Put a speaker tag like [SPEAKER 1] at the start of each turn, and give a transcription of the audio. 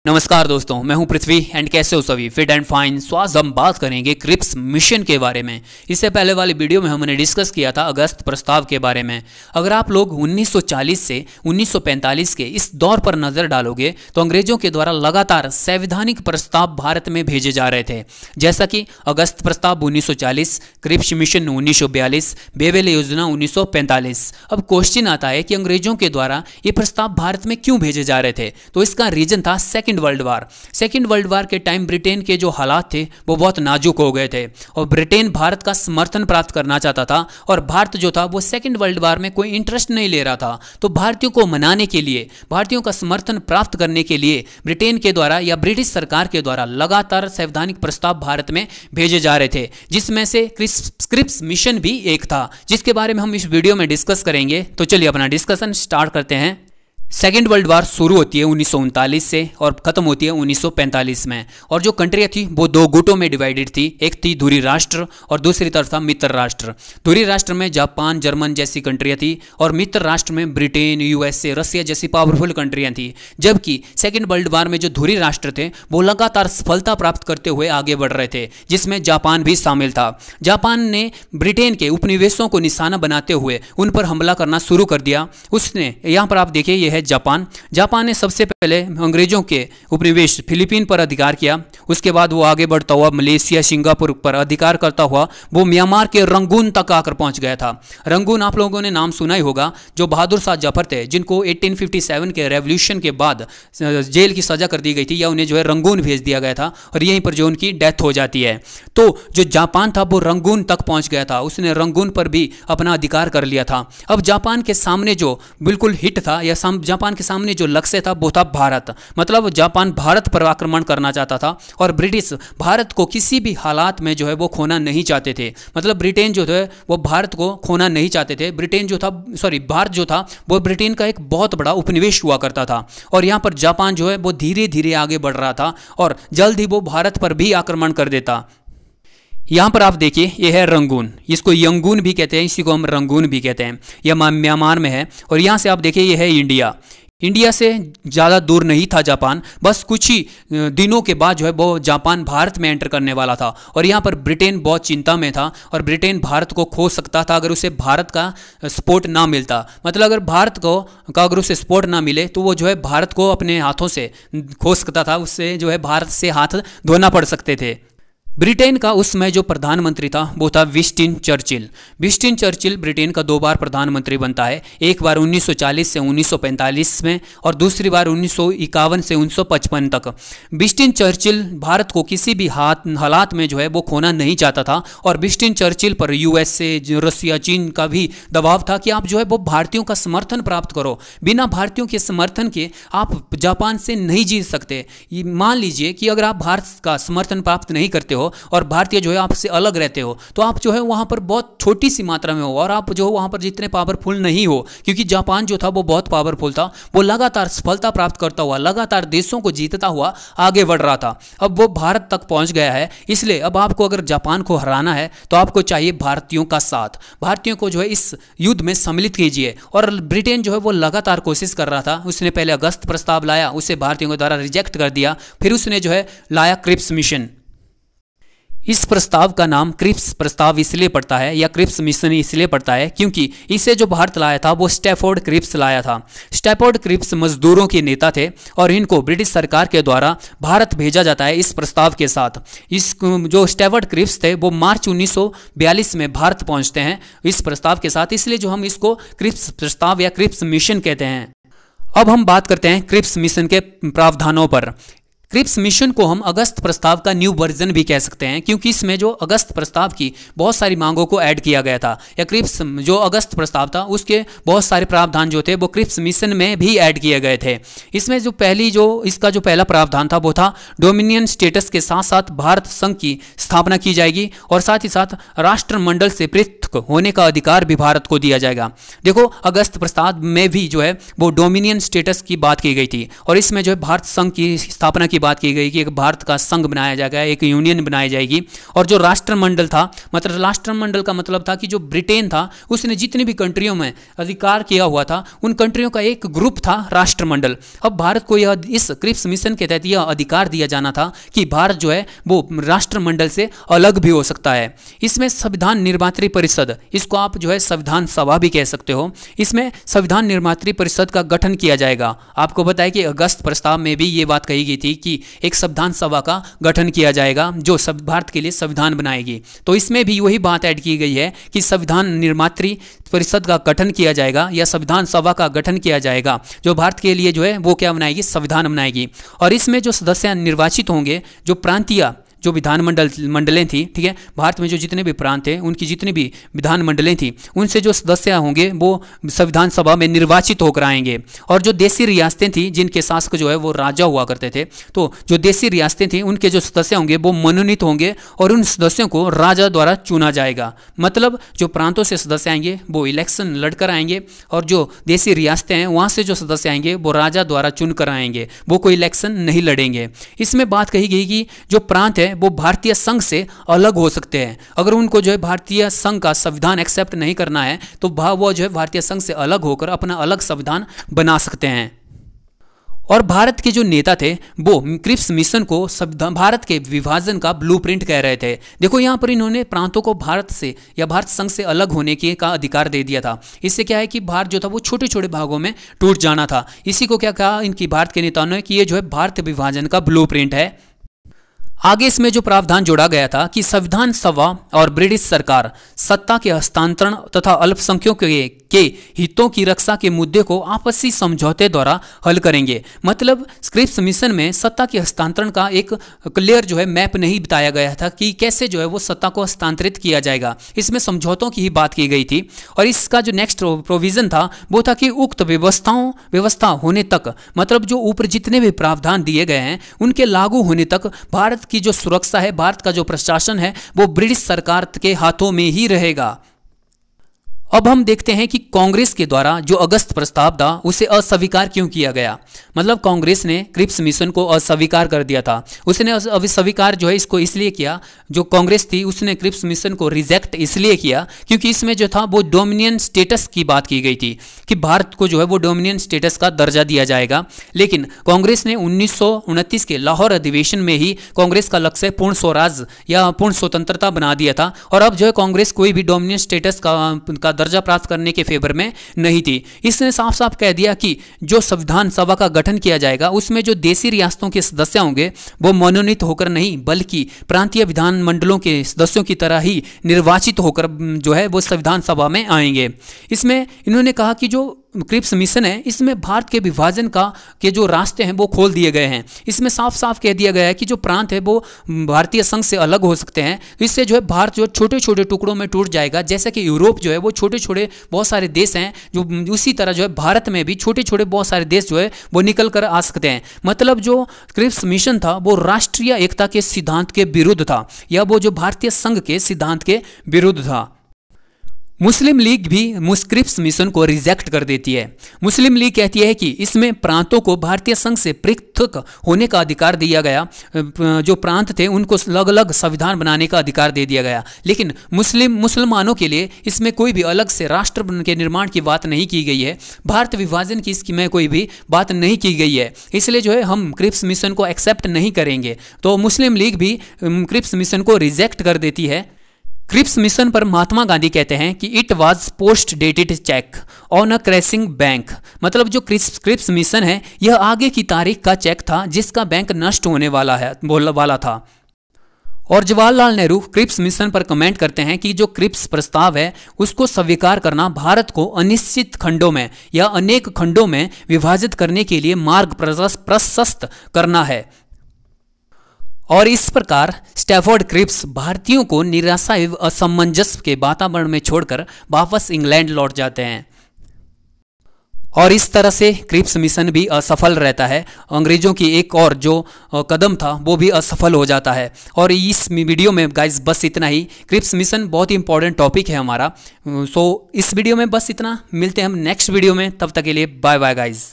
[SPEAKER 1] नमस्कार दोस्तों, मैं हूं पृथ्वी एंड कैसे हो सभी फिट एंड फाइन। सो आज हम बात करेंगे क्रिप्स मिशन के बारे में। इससे पहले वाली वीडियो में हमने डिस्कस किया था अगस्त प्रस्ताव के बारे में। अगर आप लोग 1940 से 1945 के इस दौर पर नज़र डालोगे तो अंग्रेजों के द्वारा लगातार संवैधानिक प्रस्ताव भारत में भेजे जा रहे थे, जैसा कि अगस्त प्रस्ताव 1940, क्रिप्स मिशन 1942, बेबेले योजना 1945। अब क्वेश्चन आता है कि अंग्रेजों के द्वारा ये प्रस्ताव भारत में क्यों भेजे जा रहे थे, तो इसका रीजन था सेकेंड वर्ल्ड वार के टाइम ब्रिटेन के जो हालात थे वो बहुत नाजुक हो गए थे और ब्रिटेन भारत का समर्थन प्राप्त करना चाहता था और भारत जो था वो सेकेंड वर्ल्ड वार में कोई इंटरेस्ट नहीं ले रहा था। तो भारतीयों को मनाने के लिए, भारतीयों का समर्थन प्राप्त करने के लिए ब्रिटेन के द्वारा या ब्रिटिश सरकार के द्वारा लगातार संवैधानिक प्रस्ताव भारत में भेजे जा रहे थे, जिसमें से क्रिप्स मिशन भी एक था, जिसके बारे में हम इस वीडियो में डिस्कस करेंगे। तो चलिए अपना डिस्कशन स्टार्ट करते हैं। सेकेंड वर्ल्ड वार शुरू होती है 1939 से और ख़त्म होती है 1945 में, और जो कंट्रियाँ थी वो दो गुटों में डिवाइडेड थी। एक थी धुरी राष्ट्र और दूसरी तरफ था मित्र राष्ट्र। धुरी राष्ट्र में जापान, जर्मन जैसी कंट्रियाँ थी और मित्र राष्ट्र में ब्रिटेन, यूएसए, रसिया जैसी पावरफुल कंट्रियाँ थी। जबकि सेकेंड वर्ल्ड वार में जो धुरी राष्ट्र थे वो लगातार सफलता प्राप्त करते हुए आगे बढ़ रहे थे, जिसमें जापान भी शामिल था। जापान ने ब्रिटेन के उपनिवेशों को निशाना बनाते हुए उन पर हमला करना शुरू कर दिया। उसने, यहाँ पर आप देखिए, यह जापान ने सबसे पहले अंग्रेजों के उपनिवेश फिलीपीन पर अधिकार किया। उसके बाद वो आगे बढ़ता हुआ मलेशिया, सिंगापुर पर अधिकार करता हुआ वो म्यांमार के रंगून तक आकर पहुंच गया था। रंगून आप लोगों ने नाम सुना ही होगा, जो बहादुर शाह जफर थे, जिनको 1857 के रेवोल्यूशन के बाद जेल की सजा कर दी गई थी या उन्हें जो है रंगून भेज दिया गया था और यहीं पर जो उनकी डेथ हो जाती है। तो जो जापान था वो रंगून तक पहुंच गया था, उसने रंगून पर भी अपना अधिकार कर लिया था। अब जापान के सामने जो बिल्कुल हिट था या जापान के सामने जो लक्ष्य था वो था भारत। मतलब जापान भारत पर आक्रमण करना चाहता था और ब्रिटिश भारत को किसी भी हालात में जो है वो खोना नहीं चाहते थे। मतलब ब्रिटेन जो है वो भारत को खोना नहीं चाहते थे। भारत जो था वो ब्रिटेन का एक बहुत बड़ा उपनिवेश हुआ करता था और यहाँ पर जापान जो है वो धीरे धीरे आगे बढ़ रहा था और जल्द ही वो भारत पर भी आक्रमण कर देता। यहाँ पर आप देखिए, यह है रंगून, इसको यंगून भी कहते हैं, इसी को हम रंगून भी कहते हैं। यह म्यांमार में है और यहाँ से आप देखिए यह है इंडिया। इंडिया से ज़्यादा दूर नहीं था जापान, बस कुछ ही दिनों के बाद जो है वो जापान भारत में एंटर करने वाला था और यहाँ पर ब्रिटेन बहुत चिंता में था और ब्रिटेन भारत को खो सकता था अगर उसे भारत का सपोर्ट ना मिलता। मतलब अगर भारत को अगर उसे सपोर्ट ना मिले तो वो जो है भारत को अपने हाथों से खो सकता था, उससे जो है भारत से हाथ धोना पड़ सकते थे। ब्रिटेन का उस समय जो प्रधानमंत्री था वो था Winston Churchill. Winston Churchill Britain का 2 बार प्रधानमंत्री बनता है, एक बार 1940 से 1945 में और दूसरी बार 1951 से 1955 तक। विंस्टन चर्चिल भारत को किसी भी हालात में जो है वो खोना नहीं चाहता था और विंस्टन चर्चिल पर यूएसए, रसिया, चीन का भी दबाव था कि आप जो है वो भारतीयों का समर्थन प्राप्त करो। बिना भारतीयों के समर्थन के आप जापान से नहीं जीत सकते। मान लीजिए कि अगर आप भारत का समर्थन प्राप्त नहीं करते हो और भारतीय जो है आपसे अलग रहते हो तो आप जो है वहां पर बहुत छोटी सी मात्रा में हो और आप जो वहां पर जितने पावरफुल नहीं हो, क्योंकि जापान जो था वो बहुत पावरफुल था। वो लगातार सफलता प्राप्त करता हुआ, लगातार देशों को जीतता हुआ आगे बढ़ रहा था। अब वो भारत तक पहुंच गया है, इसलिए अब आपको अगर जापान को हराना है तो आपको चाहिए भारतीयों का साथ। भारतीयों को जो है इस युद्ध में सम्मिलित कीजिए। और ब्रिटेन जो है वो लगातार कोशिश कर रहा था। उसने पहले अगस्त प्रस्ताव लाया, उसे भारतीयों के द्वारा रिजेक्ट कर दिया। फिर उसने जो है लाया क्रिप्स मिशन। इस प्रस्ताव का नाम क्रिप्स प्रस्ताव इसलिए पड़ता है या क्रिप्स मिशन इसलिए पड़ता है क्योंकि इसे जो भारत लाया था वो स्टैफोर्ड क्रिप्स लाया था। स्टैफोर्ड क्रिप्स मजदूरों के नेता थे और इनको ब्रिटिश सरकार के द्वारा भारत भेजा जाता है इस प्रस्ताव के साथ। इस जो स्टैफोर्ड क्रिप्स थे वो मार्च 1942 में भारत पहुंचते हैं इस प्रस्ताव के साथ, इसलिए जो हम इसको क्रिप्स प्रस्ताव या क्रिप्स मिशन कहते हैं। अब हम बात करते हैं क्रिप्स मिशन के प्रावधानों पर। क्रिप्स मिशन को हम अगस्त प्रस्ताव का न्यू वर्जन भी कह सकते हैं क्योंकि इसमें जो अगस्त प्रस्ताव की बहुत सारी मांगों को ऐड किया गया था, या क्रिप्स जो अगस्त प्रस्ताव था उसके बहुत सारे प्रावधान जो थे वो क्रिप्स मिशन में भी ऐड किए गए थे। इसमें जो इसका जो पहला प्रावधान था वो था डोमिनियन स्टेटस के साथ साथ भारत संघ की स्थापना की जाएगी और साथ ही साथ राष्ट्रमंडल से पृथक होने का अधिकार भी भारत को दिया जाएगा। देखो, अगस्त प्रस्ताव में भी जो है वो डोमिनियन स्टेटस की बात की गई थी और इसमें जो है भारत संघ की स्थापना की की बात की गई कि एक भारत का संघ बनाया जाएगा, एक यूनियन बनाई जाएगी। और जो राष्ट्रमंडल था, मतलब राष्ट्रमंडल का मतलब था कि जो ब्रिटेन था उसने जितनी भी कंट्रियों में अधिकार किया हुआ था उन कंट्रियों का एक ग्रुप था राष्ट्रमंडल। अब भारत को यह इस क्रिप्स मिशन के तहत यह अधिकार दिया जाना था कि भारत जो है वो राष्ट्रमंडल से अलग भी हो सकता है। इसमें संविधान निर्मात्री परिषद, इसको आप जो है संविधान सभा भी कह सकते हो, इसमें संविधान निर्मात्री परिषद का गठन किया जाएगा। आपको बताया कि अगस्त प्रस्ताव में भी ये बात कही गई थी कि एक संविधान सभा का गठन किया जाएगा जो सब भारत के लिए संविधान बनाएगी। तो इसमें भी वही बात ऐड की गई है कि संविधान निर्मात्री परिषद का गठन किया जाएगा या संविधान सभा का गठन किया जाएगा जो भारत के लिए जो है वो क्या बनाएगी, संविधान बनाएगी। और इसमें जो सदस्य निर्वाचित होंगे, जो प्रांतीय जो मंडलें थी, ठीक है, भारत में जो जितने भी प्रांत थे उनकी जितनी भी विधान मंडलें थी उनसे जो सदस्य होंगे वो संविधान सभा में निर्वाचित होकर आएंगे। और जो देशी रियासतें थी जिनके शासक जो है वो राजा हुआ करते थे, तो जो देशी रियासतें थी उनके जो सदस्य होंगे वो मनोनीत होंगे और उन सदस्यों को राजा द्वारा चुना जाएगा। मतलब जो प्रांतों से सदस्य आएंगे वो इलेक्शन लड़कर आएंगे और जो देशी रियासतें हैं वहाँ से जो सदस्य आएंगे वो राजा द्वारा चुन कर आएंगे, वो कोई इलेक्शन नहीं लड़ेंगे। इसमें बात कही गई कि जो प्रांत है वो भारतीय संघ से अलग हो सकते हैं। अगर उनको जो है भारतीय संघ का संविधान एक्सेप्ट नहीं करना है तो वो जो है भारतीय संघ से अलग होकर अपना अलग संविधान बना सकते हैं। और भारत के जो नेता थे वो क्रिप्स मिशन को भारत के विभाजन का ब्लूप्रिंट कह रहे थे। देखो यहाँ पर इन्होंने प्रांतों को भारत से या भारत संघ से अलग होने के का अधिकार दे दिया था। इससे क्या है कि भारत जो था वो छोटे छोटे भागों में टूट जाना था। इसी को क्या कहा इनकी भारत के नेताओं ने कि ये जो है भारत विभाजन का ब्लूप्रिंट है। आगे इसमें जो प्रावधान जोड़ा गया था कि संविधान सभा और ब्रिटिश सरकार सत्ता के हस्तांतरण तथा अल्पसंख्यकों के हितों की रक्षा के मुद्दे को आपसी समझौते द्वारा हल करेंगे। मतलब क्रिप्स मिशन में सत्ता के हस्तांतरण का एक क्लियर जो है मैप नहीं बताया गया था कि कैसे जो है वो सत्ता को हस्तांतरित किया जाएगा। इसमें समझौतों की ही बात की गई थी। और इसका जो नेक्स्ट प्रोविजन था वो था कि उक्त व्यवस्था होने तक, मतलब जो ऊपर जितने भी प्रावधान दिए गए हैं उनके लागू होने तक भारत की जो सुरक्षा है, भारत का जो प्रशासन है वो ब्रिटिश सरकार के हाथों में ही रहेगा। अब हम देखते हैं कि कांग्रेस के द्वारा जो अगस्त प्रस्ताव था उसे अस्वीकार क्यों किया गया। मतलब कांग्रेस ने क्रिप्स मिशन को अस्वीकार कर दिया था। उसने अस्वीकार जो है इसको इसलिए किया, जो कांग्रेस थी उसने क्रिप्स मिशन को रिजेक्ट इसलिए किया क्योंकि इसमें जो था वो डोमिनियन स्टेटस की बात की गई थी कि भारत को जो है वो डोमिनियन स्टेटस का दर्जा दिया जाएगा। लेकिन कांग्रेस ने 1929 के लाहौर अधिवेशन में ही कांग्रेस का लक्ष्य पूर्ण स्वराज या पूर्ण स्वतंत्रता बना दिया था। और अब जो है कांग्रेस कोई भी डोमिनियन स्टेटस का दर्जा प्राप्त करने के फेवर में नहीं थी। इसने साफ साफ कह दिया कि जो संविधान सभा का गठन किया जाएगा उसमें जो देशी रियासतों के सदस्य होंगे वो मनोनीत होकर नहीं बल्कि प्रांतीय विधान मंडलों के सदस्यों की तरह ही निर्वाचित होकर जो है वो संविधान सभा में आएंगे। इसमें इन्होंने कहा कि जो क्रिप्स मिशन है इसमें भारत के विभाजन के जो रास्ते हैं वो खोल दिए गए हैं। इसमें साफ साफ कह दिया गया है कि जो प्रांत है वो भारतीय संघ से अलग हो सकते हैं। इससे जो है भारत जो छोटे छोटे टुकड़ों में टूट जाएगा, जैसे कि यूरोप जो है वो छोटे छोटे बहुत सारे देश हैं, जो उसी तरह जो है भारत में भी छोटे छोटे बहुत सारे देश जो है वो निकल कर आ सकते हैं। मतलब जो क्रिप्स मिशन था वो राष्ट्रीय एकता के सिद्धांत के विरुद्ध था या वो जो भारतीय संघ के सिद्धांत के विरुद्ध था। मुस्लिम लीग भी क्रिप्स मिशन को रिजेक्ट कर देती है। मुस्लिम लीग कहती है कि इसमें प्रांतों को भारतीय संघ से पृथक होने का अधिकार दिया गया, जो प्रांत थे उनको अलग अलग संविधान बनाने का अधिकार दे दिया गया। लेकिन मुसलमानों के लिए इसमें कोई भी अलग से राष्ट्र के निर्माण की बात नहीं की गई है। भारत विभाजन की इसमें कोई भी बात नहीं की गई है। इसलिए जो है हम क्रिप्स मिशन को एक्सेप्ट नहीं करेंगे। तो मुस्लिम लीग भी क्रिप्स मिशन को रिजेक्ट कर देती है। क्रिप्स मिशन पर महात्मा गांधी कहते हैं कि it was post dated cheque on a crashing bank. मतलब जो क्रिप्स मिशन है यह आगे की तारीख का चेक था जिसका बैंक नष्ट होने वाला था। और जवाहरलाल नेहरू क्रिप्स मिशन पर कमेंट करते हैं कि जो क्रिप्स प्रस्ताव है उसको स्वीकार करना भारत को अनिश्चित खंडों में या अनेक खंडों में विभाजित करने के लिए मार्ग प्रशस्त करना है। और इस प्रकार स्टैफोर्ड क्रिप्स भारतीयों को निराशा एवं असमंजस के वातावरण में छोड़कर वापस इंग्लैंड लौट जाते हैं। और इस तरह से क्रिप्स मिशन भी असफल रहता है। अंग्रेजों की एक और जो कदम था वो भी असफल हो जाता है। और इस वीडियो में गाइस बस इतना ही। क्रिप्स मिशन बहुत ही इंपॉर्टेंट टॉपिक है हमारा। सो इस वीडियो में बस इतना। मिलते हैं हम नेक्स्ट वीडियो में, तब तक के लिए बाय बाय गाइस।